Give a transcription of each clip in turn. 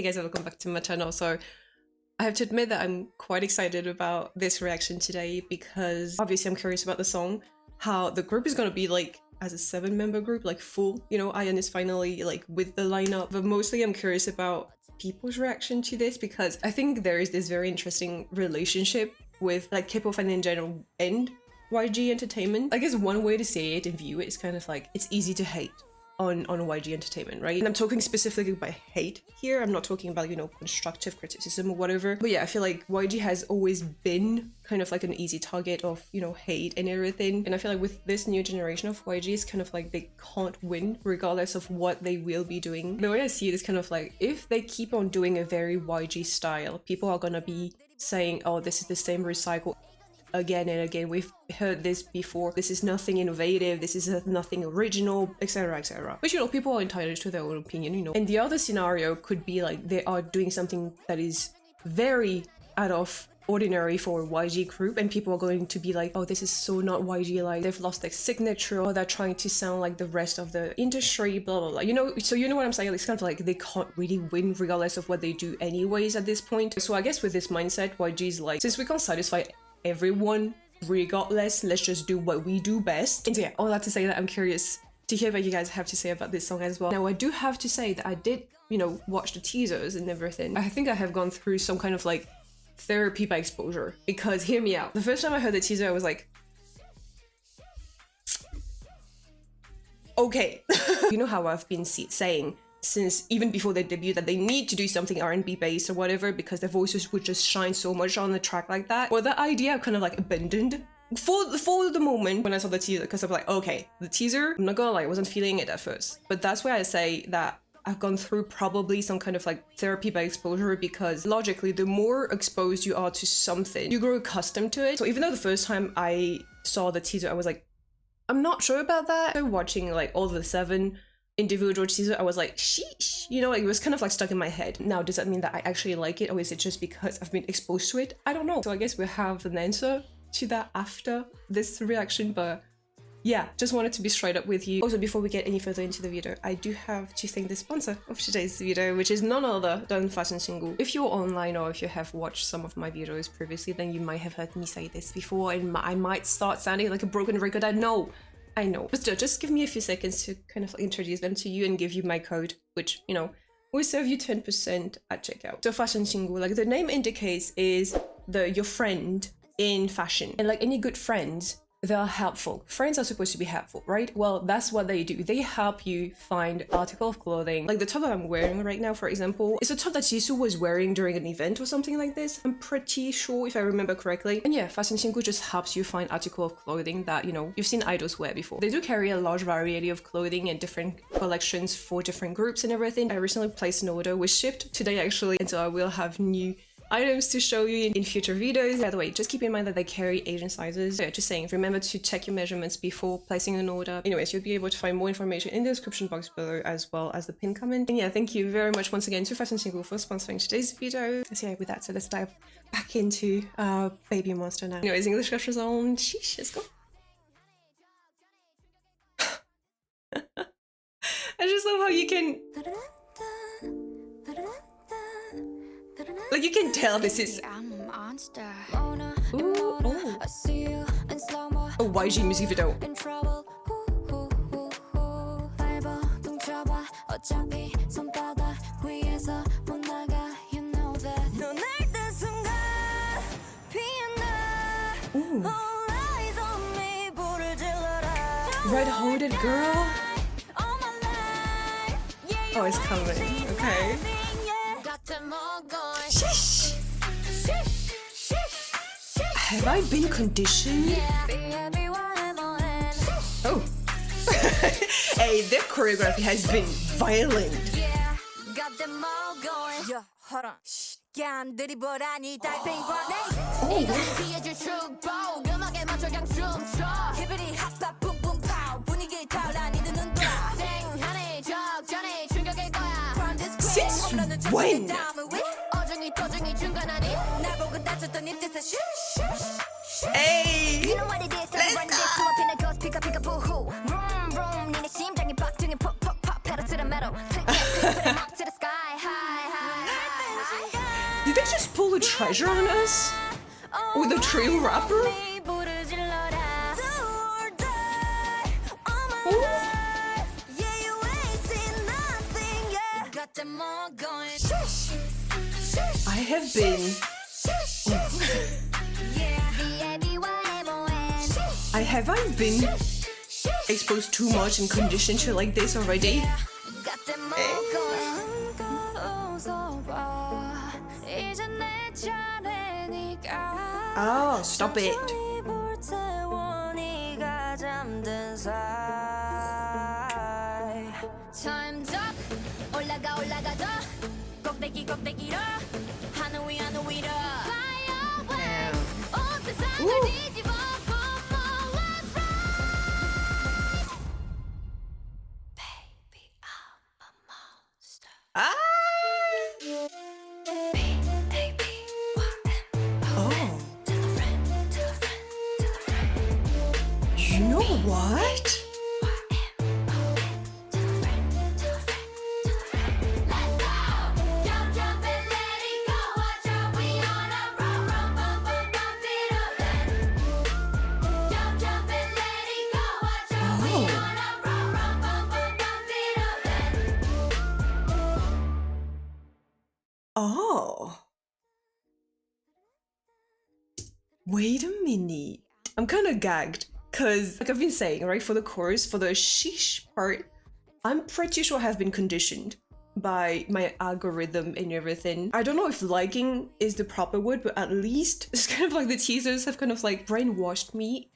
Hey guys, welcome back to my channel. So I have to admit that I'm quite excited about this reaction today because obviously I'm curious about the song, how the group is gonna be like as a 7-member group, like full, you know, Ian is finally like with the lineup, but mostly I'm curious about people's reaction to this because I think there is this very interesting relationship with like K-pop fan in general and YG Entertainment. I guess one way to say it and view it is kind of like it's easy to hate on YG Entertainment, right? And I'm talking specifically by hate here. I'm not talking about, you know, constructive criticism or whatever. But yeah, I feel like YG has always been kind of like an easy target of, you know, hate and everything. And I feel like with this new generation of YG, it's kind of like they can't win regardless of what they will be doing. The way I see it is kind of like if they keep on doing a very YG style, people are gonna be saying, oh, this is the same recycle again and again. We've heard this before. This is nothing innovative. This is nothing original, etc, etc. But you know, people are entitled to their own opinion, you know. And the other scenario could be like they are doing something that is very out of ordinary for a YG group, and people are going to be like, oh, this is so not YG, like they've lost their signature, or they're trying to sound like the rest of the industry, blah blah blah, you know. So you know what I'm saying? It's kind of like they can't really win regardless of what they do anyways at this point. So I guess with this mindset, YG's like, since we can't satisfy everyone regardless, let's just do what we do best. And so yeah, all that to say that I'm curious to hear what you guys have to say about this song as well. Now I do have to say that I did, you know, watch the teasers and everything. I think I have gone through some kind of like therapy by exposure, because hear me out. The first time I heard the teaser, I was like, okay. You know how I've been saying since even before their debut that they need to do something R&B based or whatever because their voices would just shine so much on the track like that. Well, that idea I kind of like abandoned for the moment when I saw the teaser, because I'm like, okay, the teaser, I'm not gonna lie, I wasn't feeling it at first. But that's why I say that I've gone through probably some kind of like therapy by exposure, because logically the more exposed you are to something, you grow accustomed to it. So even though the first time I saw the teaser I was like, I'm not sure about that, so watching like all the 7 individual teaser, I was like, sheesh, you know, like, it was kind of like stuck in my head. Now, does that mean that I actually like it, or is it just because I've been exposed to it? I don't know. So I guess we'll have an answer to that after this reaction, but yeah, just wanted to be straight up with you. Also, before we get any further into the video, I do have to thank the sponsor of today's video, which is none other than Fashion Single. If you're online or if you have watched some of my videos previously, then you might have heard me say this before, and I might start sounding like a broken record, I know, but still, just give me a few seconds to kind of introduce them to you and give you my code, which, you know, will save you 10% at checkout. So Fashion Single, like the name indicates, is your friend in fashion. And like any good friends, they are helpful. Friends are supposed to be helpful, right? Well, that's what they do. They help you find article of clothing. Like the top that I'm wearing right now, for example, is a top that Jisoo was wearing during an event or something like this. I'm pretty sure, if I remember correctly. And yeah, Fashion Single just helps you find article of clothing that, you know, you've seen idols wear before. They do carry a large variety of clothing and different collections for different groups and everything. I recently placed an order, which shipped today actually, and so I will have new items to show you in future videos. By the way, just keep in mind that they carry Asian sizes. So yeah, just saying, remember to check your measurements before placing an order. Anyways, you'll be able to find more information in the description box below, as well as the pinned comment. And yeah, thank you very much once again to Fashion Single for sponsoring today's video. So yeah, with that, so let's dive back into Babymonster now. Anyways, English captions on. Sheesh, let's go. I just love how you can, like, you can tell this is a YG music video. Ooh. Red-hooded girl. Oh, it's coming. Okay. Sheesh. Have I been conditioned? Oh. Hey, their choreography has been violent. Since when? Hey, let's go. Did they just pull a treasure on us? With a trio rapper? I have been... Have I been exposed too much and conditioned to like this already? Oh, stop it. Ah! Oh. You know what? Oh. Wait a minute. I'm kind of gagged because, like I've been saying, right, for the chorus, for the sheesh part, I'm pretty sure I have been conditioned by my algorithm and everything. I don't know if liking is the proper word, but at least it's kind of like the teasers have kind of like brainwashed me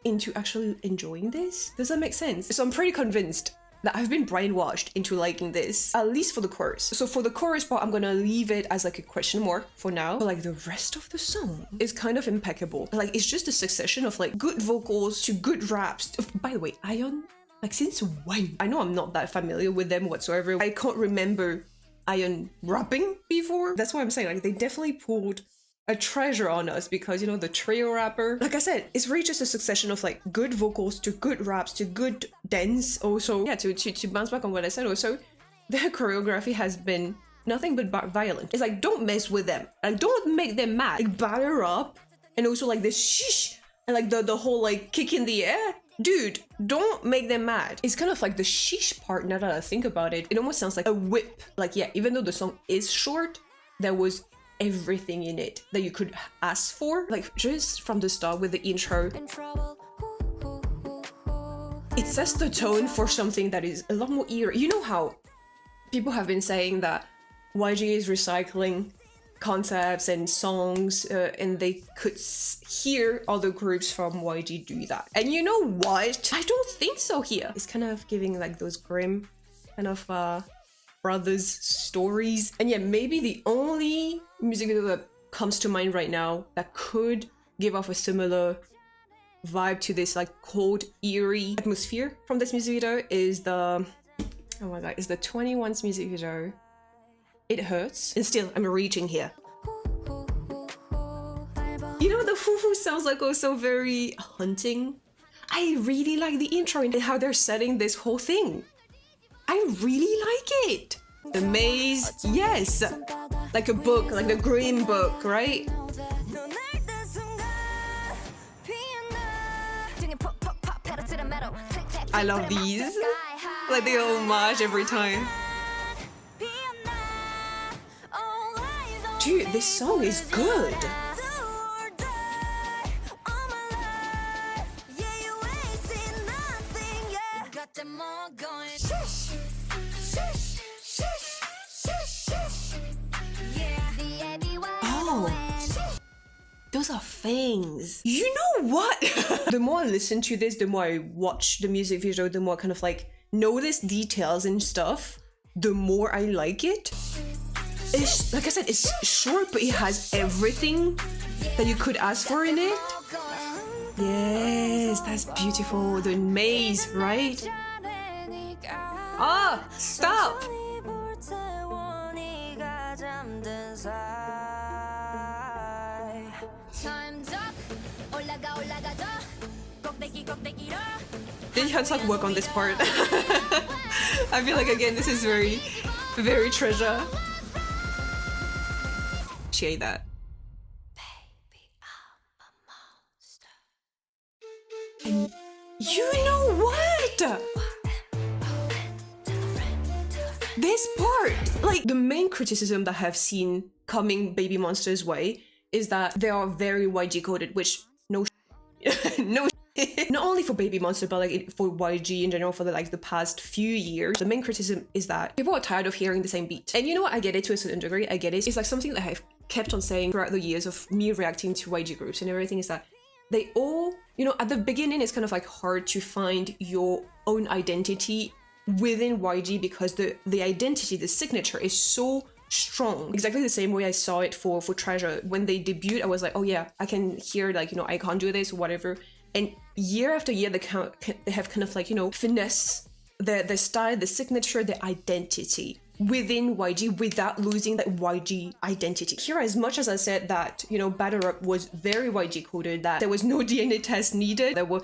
into actually enjoying this. Does that make sense? So I'm pretty convinced that I've been brainwashed into liking this, at least for the chorus. So for the chorus part, I'm gonna leave it as like a question mark for now. But like the rest of the song is kind of impeccable. Like it's just a succession of like good vocals to good raps. By the way, Ion, like since when? I know I'm not that familiar with them whatsoever. I can't remember Ion rapping before. That's why I'm saying like they definitely pulled a treasure on us because, you know, the trio rapper, like I said, it's really just a succession of like good vocals to good raps to good dance. Also, yeah, to bounce back on what I said, also their choreography has been nothing but violent. It's like, don't mess with them, like don't make them mad, like batter up. And also like this sheesh and like the whole like kick in the air, dude, don't make them mad. It's kind of like the sheesh part. Now that I think about it, it almost sounds like a whip. Like, yeah, even though the song is short, there was everything in it that you could ask for, like just from the start with the intro. It sets the tone for something that is a lot more eerie. You know how people have been saying that YG is recycling concepts and songs and they could hear other groups from YG do that. And you know what? I don't think so here. It's kind of giving like those grim kind of brothers stories. And yeah, maybe the only music video that comes to mind right now that could give off a similar vibe to this like cold, eerie atmosphere from this music video is the, oh my god, is the 21's music video, It Hurts. And still, I'm reaching here. You know, the foo-foo sounds like also very haunting. I really like the intro and how they're setting this whole thing. I really like it. The maze, yes. Like a book, like a green book, right? I love these. Like they homage every time. Dude, this song is good. Oh, those are things. You know what? The more I listen to this, the more I watch the music video, the more I kind of like notice details and stuff, the more I like it. It's, like I said, it's short, but it has everything that you could ask for in it. Yes, that's beautiful. The maze, right? Ah, stop! Did Hyunsuk work on this part? I feel like again this is very, very treasure. appreciate that. And you know what? This part, like the main criticism that I've seen coming Babymonster's way is that they are very YG coded, which no no not only for Babymonster but like for YG in general for the past few years. The main criticism is that people are tired of hearing the same beat. And you know what, I get it to a certain degree, I get it. It's like something that I've kept on saying throughout the years of me reacting to YG groups and everything, is that they all, you know, at the beginning it's kind of like hard to find your own identity within YG because the identity, the signature is so strong. Exactly the same way I saw it for Treasure. When they debuted, I was like, oh yeah, I can hear like, you know, I can't do this or whatever. And year after year, they have kind of like, you know, finesse the style, the signature, the identity within YG without losing that YG identity. Here, as much as I said that, you know, Batter Up was very YG coded, that there was no DNA test needed, there were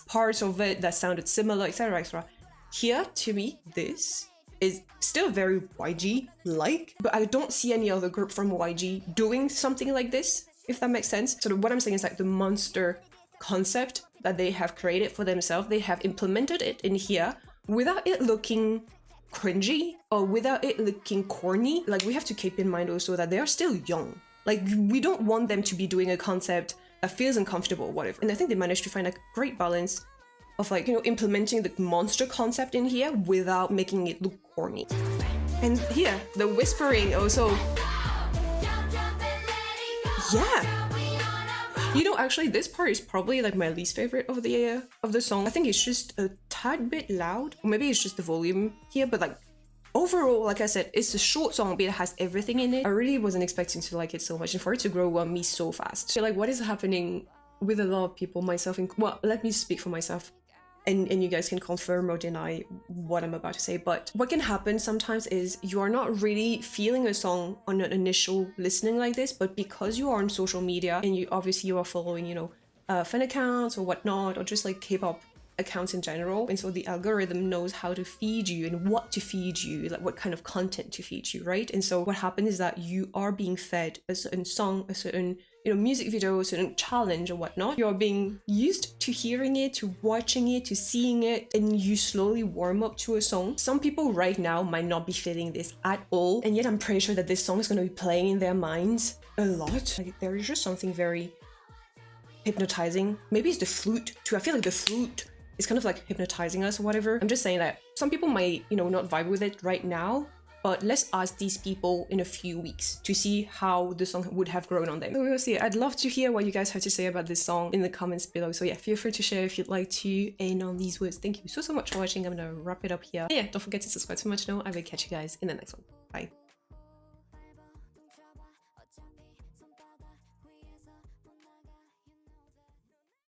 parts of it that sounded similar, etc., etc. Here, to me, this is still very YG-like, but I don't see any other group from YG doing something like this, if that makes sense. So what I'm saying is like the monster concept that they have created for themselves, they have implemented it in here without it looking cringy or without it looking corny. Like, we have to keep in mind also that they are still young. Like, we don't want them to be doing a concept that feels uncomfortable or whatever. And I think they managed to find a great balance of like, you know, implementing the monster concept in here without making it look corny. And here, the whispering also. Yeah. You know, actually, this part is probably like my least favorite of the song. I think it's just a tad bit loud, or maybe it's just the volume here. But like overall, like I said, it's a short song, but it has everything in it. I really wasn't expecting to like it so much, and for it to grow on me so fast. So like, what is happening with a lot of people, myself, well, let me speak for myself. And you guys can confirm or deny what I'm about to say, but what can happen sometimes is you are not really feeling a song on an initial listening like this, but because you are on social media and you are following, you know, fan accounts or whatnot, or just like K-pop accounts in general, and so the algorithm knows how to feed you and what to feed you, like what kind of content to feed you, right? And so what happens is that you are being fed a certain song, a certain, you know, music video, a certain challenge or whatnot. You're being used to hearing it, to watching it, to seeing it, and you slowly warm up to a song. Some people right now might not be feeling this at all, and yet I'm pretty sure that this song is going to be playing in their minds a lot. Like, there is just something very hypnotizing. Maybe it's the flute too. I feel like the flute is kind of like hypnotizing us or whatever. I'm just saying that some people might, you know, not vibe with it right now, but let's ask these people in a few weeks to see how the song would have grown on them. So we'll see. I'd love to hear what you guys have to say about this song in the comments below. So yeah, feel free to share if you'd like to. And on these words, thank you so much for watching. I'm gonna wrap it up here. Yeah, don't forget to subscribe to my channel. I will catch you guys in the next one. Bye.